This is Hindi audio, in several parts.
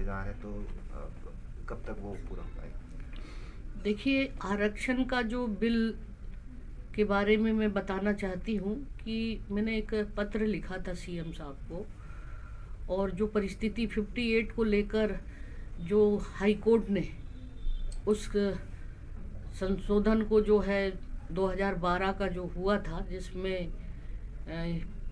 इंतजार है, तो कब तक वो पूरा हो पाएगा? देखिए, आरक्षण का जो बिल के बारे में मैं बताना चाहती हूँ कि मैंने एक पत्र लिखा था सीएम साहब को, और जो परिस्थिति 58 को लेकर जो हाई कोर्ट ने उस संशोधन को जो है 2012 का जो हुआ था, जिसमें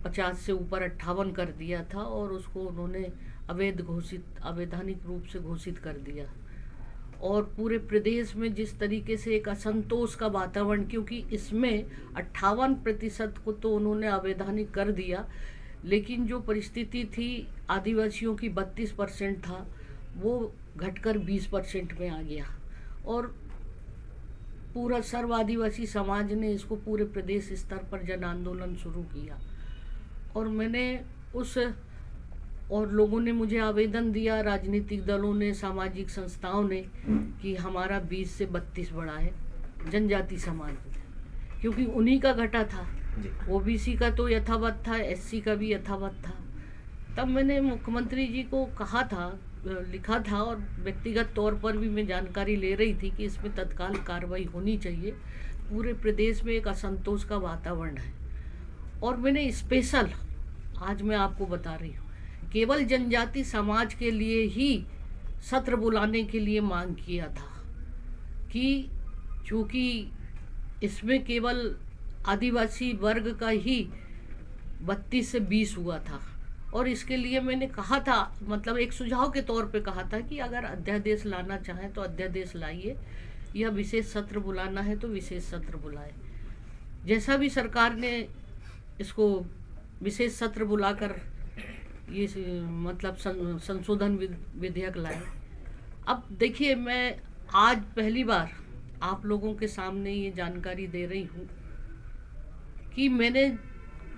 50 से ऊपर 58 कर दिया था, और उसको उन्होंने अवैधानिक रूप से घोषित कर दिया। और पूरे प्रदेश में जिस तरीके से एक असंतोष का वातावरण, क्योंकि इसमें 58% को तो उन्होंने अवैधानिक कर दिया, लेकिन जो परिस्थिति थी आदिवासियों की 32% था, वो घटकर 20% में आ गया। और पूरा सर्व आदिवासी समाज ने इसको पूरे प्रदेश स्तर पर जन आंदोलन शुरू किया, और मैंने उस और लोगों ने मुझे आवेदन दिया, राजनीतिक दलों ने, सामाजिक संस्थाओं ने, कि हमारा 20 से 32 बढ़ा है जनजाति समाज में, क्योंकि उन्हीं का घटा था। ओबीसी का तो यथावत था, एससी का भी यथावत था। तब मैंने मुख्यमंत्री जी को कहा था, लिखा था, और व्यक्तिगत तौर पर भी मैं जानकारी ले रही थी कि इसमें तत्काल कार्रवाई होनी चाहिए। पूरे प्रदेश में एक असंतोष का वातावरण है, और मैंने स्पेशल आज मैं आपको बता रही हूँ, केवल जनजाति समाज के लिए ही सत्र बुलाने के लिए मांग किया था, कि चूँकि इसमें केवल आदिवासी वर्ग का ही 32 से 20 हुआ था, और इसके लिए मैंने कहा था, मतलब एक सुझाव के तौर पे कहा था कि अगर अध्यादेश लाना चाहें तो अध्यादेश लाइए, या विशेष सत्र बुलाना है तो विशेष सत्र बुलाए। जैसा भी सरकार ने इसको विशेष सत्र बुलाकर ये मतलब संशोधन विधेयक लाए। अब देखिए, मैं आज पहली बार आप लोगों के सामने ये जानकारी दे रही हूँ कि मैंने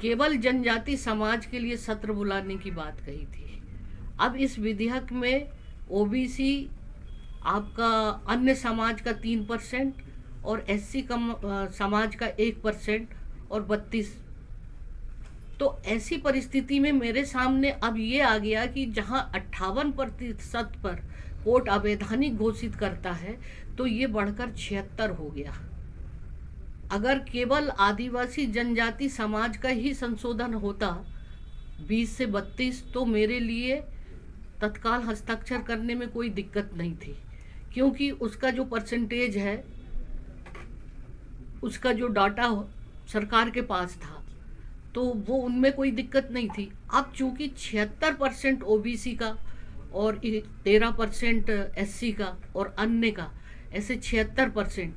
केवल जनजाति समाज के लिए सत्र बुलाने की बात कही थी। अब इस विधेयक में ओबीसी, आपका अन्य समाज का 3% और एससी का समाज का 1% और 32। तो ऐसी परिस्थिति में मेरे सामने अब ये आ गया कि जहां 58% पर कोर्ट अवैधानिक घोषित करता है, तो ये बढ़कर 76 हो गया। अगर केवल आदिवासी जनजाति समाज का ही संशोधन होता 20 से 32, तो मेरे लिए तत्काल हस्ताक्षर करने में कोई दिक्कत नहीं थी, क्योंकि उसका जो परसेंटेज है, उसका जो डाटा सरकार के पास था, तो वो उनमें कोई दिक्कत नहीं थी। अब चूंकि 76% ओबीसी का और 13% एससी का और अन्य का, ऐसे 76%,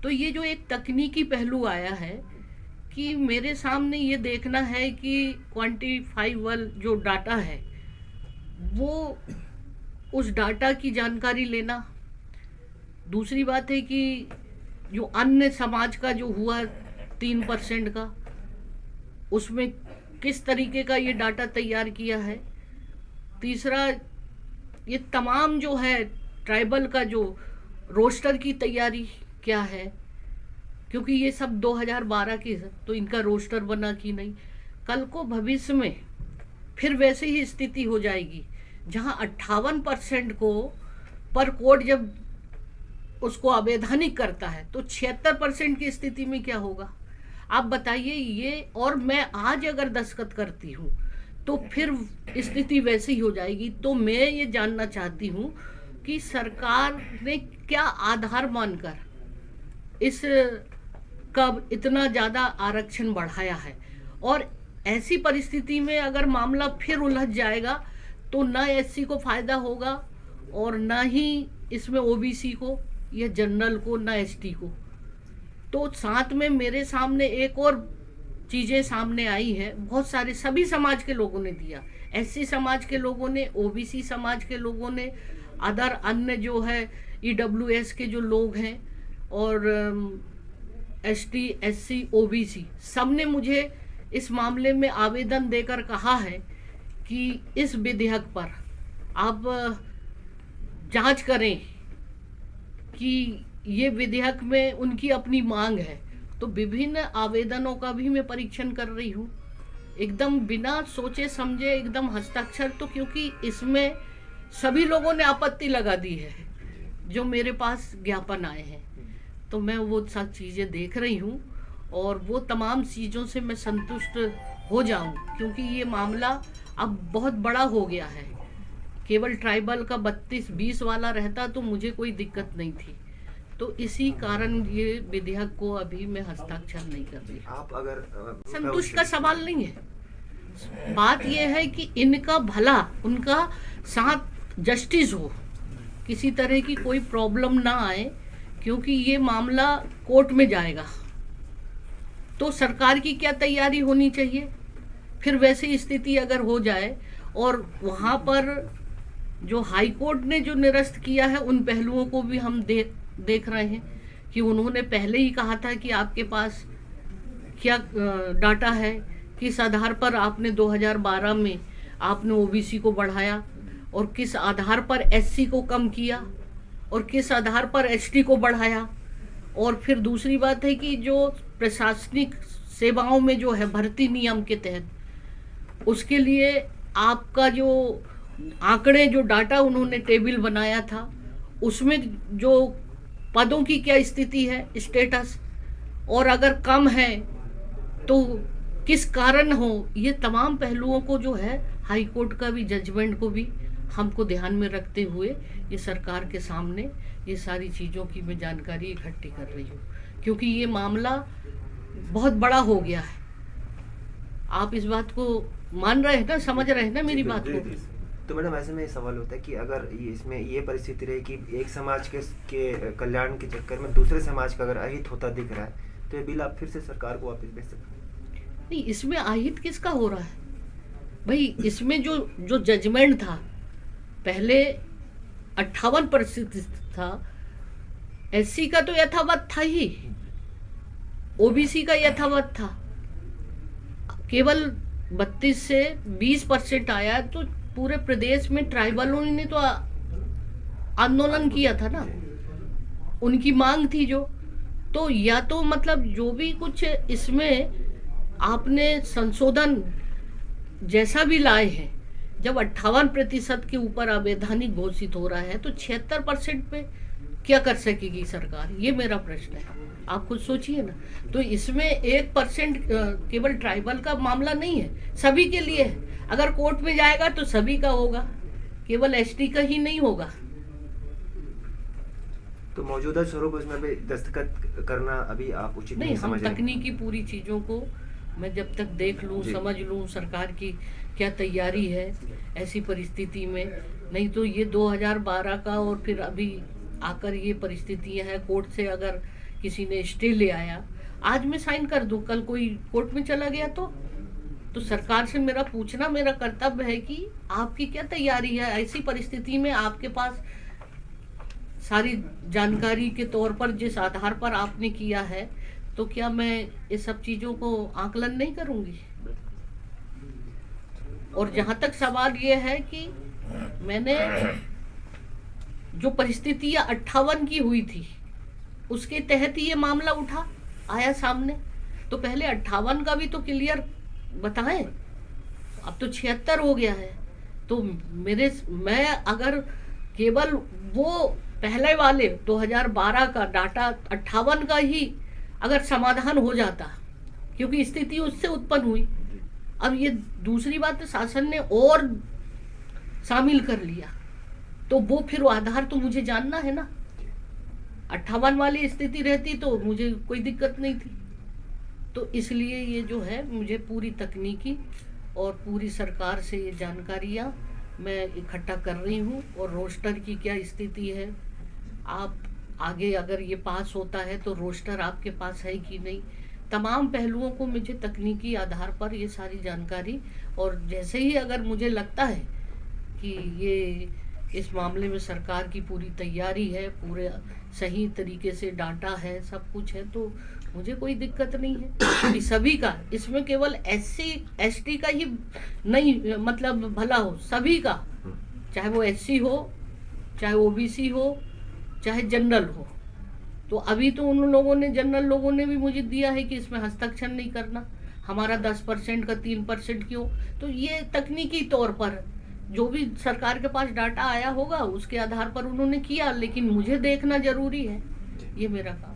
तो ये जो एक तकनीकी पहलू आया है कि मेरे सामने ये देखना है कि क्वांटिफाइबल जो डाटा है, वो उस डाटा की जानकारी लेना। दूसरी बात है कि जो अन्य समाज का जो हुआ 3% का, उसमें किस तरीके का ये डाटा तैयार किया है। तीसरा, ये तमाम जो है ट्राइबल का जो रोस्टर की तैयारी क्या है, क्योंकि ये सब 2012 की है, तो इनका रोस्टर बना कि नहीं। कल को भविष्य में फिर वैसे ही स्थिति हो जाएगी, जहां 58% को पर कोर्ट जब उसको अवैधानिक करता है, तो 76% की स्थिति में क्या होगा आप बताइए। ये, और मैं आज अगर दस्तखत करती हूँ तो फिर स्थिति वैसी ही हो जाएगी। तो मैं ये जानना चाहती हूँ कि सरकार ने क्या आधार मानकर इस कब इतना ज़्यादा आरक्षण बढ़ाया है, और ऐसी परिस्थिति में अगर मामला फिर उलझ जाएगा तो ना एससी को फायदा होगा और ना ही इसमें ओबीसी को या जनरल को, ना एसटी को। तो साथ में मेरे सामने एक और चीज़ें सामने आई हैं, बहुत सारे सभी समाज के लोगों ने दिया, एससी समाज के लोगों ने, ओबीसी समाज के लोगों ने, अदर अन्य जो है ईडब्ल्यूएस के जो लोग हैं, और एसटी, एससी, ओबीसी, सब ने मुझे इस मामले में आवेदन देकर कहा है कि इस विधेयक पर आप जांच करें कि ये विधेयक में उनकी अपनी मांग है। तो विभिन्न आवेदनों का भी मैं परीक्षण कर रही हूँ, एकदम बिना सोचे समझे, एकदम हस्ताक्षर। तो क्योंकि इसमें सभी लोगों ने आपत्ति लगा दी है जो मेरे पास ज्ञापन आए हैं। तो मैं वो सब चीज़ें देख रही हूँ और वो तमाम चीज़ों से मैं संतुष्ट हो जाऊँ, क्योंकि ये मामला अब बहुत बड़ा हो गया है। केवल ट्राइबल का 32-20 वाला रहता तो मुझे कोई दिक्कत नहीं थी। तो इसी कारण ये विधेयक को अभी मैं हस्ताक्षर नहीं कर रही। आप अगर संतुष्ट का सवाल नहीं है, बात यह है कि इनका भला, उनका साथ जस्टिस हो, किसी तरह की कोई प्रॉब्लम ना आए, क्योंकि ये मामला कोर्ट में जाएगा। तो सरकार की क्या तैयारी होनी चाहिए, फिर वैसी स्थिति अगर हो जाए और वहाँ पर जो हाई कोर्ट ने जो निरस्त किया है उन पहलुओं को भी हम देख रहे हैं कि उन्होंने पहले ही कहा था कि आपके पास क्या डाटा है, किस आधार पर आपने 2012 में आपने ओबीसी को बढ़ाया और किस आधार पर एससी को कम किया और किस आधार पर एसटी को बढ़ाया। और फिर दूसरी बात है कि जो प्रशासनिक सेवाओं में जो है भर्ती नियम के तहत उसके लिए आपका जो आंकड़े, जो डाटा उन्होंने टेबल बनाया था, उसमें जो पदों की क्या स्थिति है, स्टेटस, और अगर कम है तो किस कारण हो, ये तमाम पहलुओं को जो है हाई कोर्ट का भी जजमेंट को भी हमको ध्यान में रखते हुए ये सरकार के सामने ये सारी चीज़ों की मैं जानकारी इकट्ठी कर रही हूँ, क्योंकि ये मामला बहुत बड़ा हो गया है। आप इस बात को मान रहे हैं ना, समझ रहे हैं ना मेरी बात को? तो मैडम ऐसे में सवाल होता है कि अगर इसमें ये परिस्थिति रहे कि एक समाज के कल्याण के चक्कर में दूसरे समाज का अगर अहित होता दिख रहा है तो ये बिल आप फिर से सरकार को वापस भेज सकते हैं? नहीं, इसमें अहित किसका हो रहा है भाई? इसमें जो जजमेंट था पहले 58% था, एससी का तो यथावत था ही, ओबीसी का यथावत था, केवल 32 से 20% आया। तो पूरे प्रदेश में ट्राइबलों ने तो आंदोलन किया था ना, उनकी मांग थी जो। तो या तो मतलब जो भी कुछ इसमें आपने संशोधन जैसा भी लाए हैं, जब 58% के ऊपर अवैधानिक घोषित हो रहा है तो 76% पे क्या कर सकेगी सरकार, ये मेरा प्रश्न है। आप खुद सोचिए ना। तो इसमें 1% केवल ट्राइबल का मामला नहीं है, सभी के लिए है। अगर कोर्ट में जाएगा तो सभी का होगा, केवल एसटी का ही नहीं होगा। तो मौजूदा स्वरूप उसमें भी दस्तखत करना अभी आप उचित नहीं समझ रहे? हम तकनीकी पूरी चीजों को मैं जब तक देख लूं, समझ लूं सरकार की क्या तैयारी है ऐसी परिस्थिति में, नहीं तो ये 2012 का और फिर अभी आकर ये परिस्थितियां हैं। कोर्ट से अगर किसी ने स्टे ले आया, आज मैं साइन कर दूं, कल कोई कोर्ट में चला गया तो सरकार से मेरा पूछना मेरा कर्तव्य है कि आपकी क्या तैयारी है ऐसी परिस्थिति में। आपके पास सारी जानकारी के तौर पर जिस आधार पर आपने किया है, तो क्या मैं इस सब चीजों को आकलन नहीं करूंगी? और जहां तक सवाल ये है कि मैंने जो परिस्थितियां 58 की हुई थी उसके तहत ही ये मामला उठा आया सामने, तो पहले 58 का भी तो क्लियर बताएं। अब तो 76 हो गया है। तो मैं अगर केवल वो पहले वाले 2012 का डाटा 58 का ही अगर समाधान हो जाता, क्योंकि स्थिति उससे उत्पन्न हुई। अब ये दूसरी बात शासन ने और शामिल कर लिया, तो वो फिर आधार तो मुझे जानना है ना। 58 वाली स्थिति रहती तो मुझे कोई दिक्कत नहीं थी। तो इसलिए ये जो है मुझे पूरी तकनीकी और पूरी सरकार से ये जानकारियाँ मैं इकट्ठा कर रही हूँ, और रोस्टर की क्या स्थिति है, आप आगे अगर ये पास होता है तो रोस्टर आपके पास है कि नहीं, तमाम पहलुओं को मुझे तकनीकी आधार पर ये सारी जानकारी, और जैसे ही अगर मुझे लगता है कि ये इस मामले में सरकार की पूरी तैयारी है, पूरे सही तरीके से डाटा है, सब कुछ है, तो मुझे कोई दिक्कत नहीं है कि सभी का, इसमें केवल एससी एसटी का ही नहीं मतलब भला हो, सभी का, चाहे वो एससी हो, चाहे ओबीसी हो, चाहे जनरल हो। तो अभी तो उन लोगों ने, जनरल लोगों ने भी मुझे दिया है कि इसमें हस्ताक्षर नहीं करना, हमारा 10% का 3% क्यों? तो ये तकनीकी तौर पर जो भी सरकार के पास डाटा आया होगा उसके आधार पर उन्होंने किया, लेकिन मुझे देखना जरूरी है, ये मेरा काम।